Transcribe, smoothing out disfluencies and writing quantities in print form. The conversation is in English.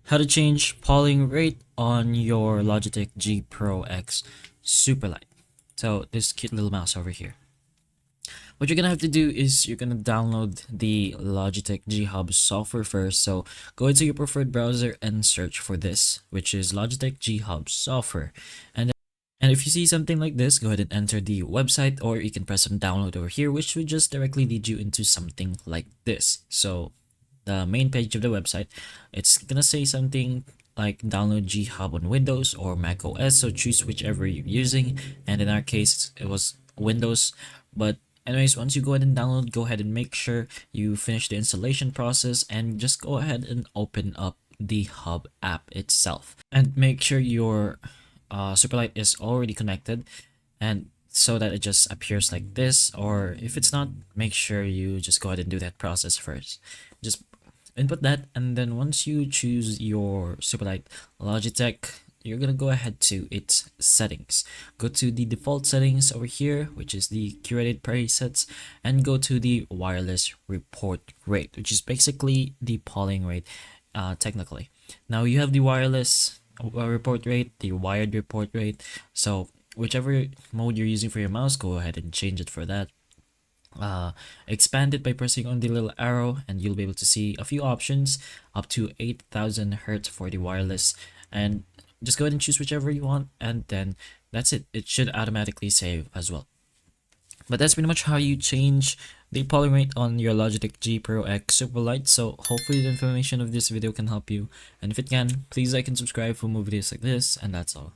How to change polling rate on your Logitech G Pro X Superlight. So this cute little mouse over here. What you're gonna have to do is you're gonna download the Logitech G Hub software first. So go into your preferred browser and search for this, which is Logitech G Hub software. And if you see something like this, go ahead and enter the website, or you can press on download over here, which would just directly lead you into something like this. So the main page of the website, it's gonna say something like download G Hub on Windows or Mac OS, so choose whichever you're using, and in our case it was Windows. But anyways, once you go ahead and download, go ahead and make sure you finish the installation process and just go ahead and open up the Hub app itself, and make sure your Superlight is already connected, and so that it just appears like this. Or if it's not, make sure you just go ahead and do that process first. Just input that, and then once you choose your Superlight Logitech, you're gonna go ahead to its settings. Go to the default settings over here, which is the curated presets, and go to the wireless report rate, which is basically the polling rate technically. Now you have the wireless report rate, the wired report rate. So whichever mode you're using for your mouse, go ahead and change it for that. Expand it by pressing on the little arrow, and you'll be able to see a few options up to 8,000 hertz for the wireless, and just go ahead and choose whichever you want, and then that's it. It should automatically save as well. But that's pretty much how you change the polling rate on your Logitech G Pro X Superlight. So hopefully the information of this video can help you, and if it can, please like and subscribe for more videos like this, and that's all.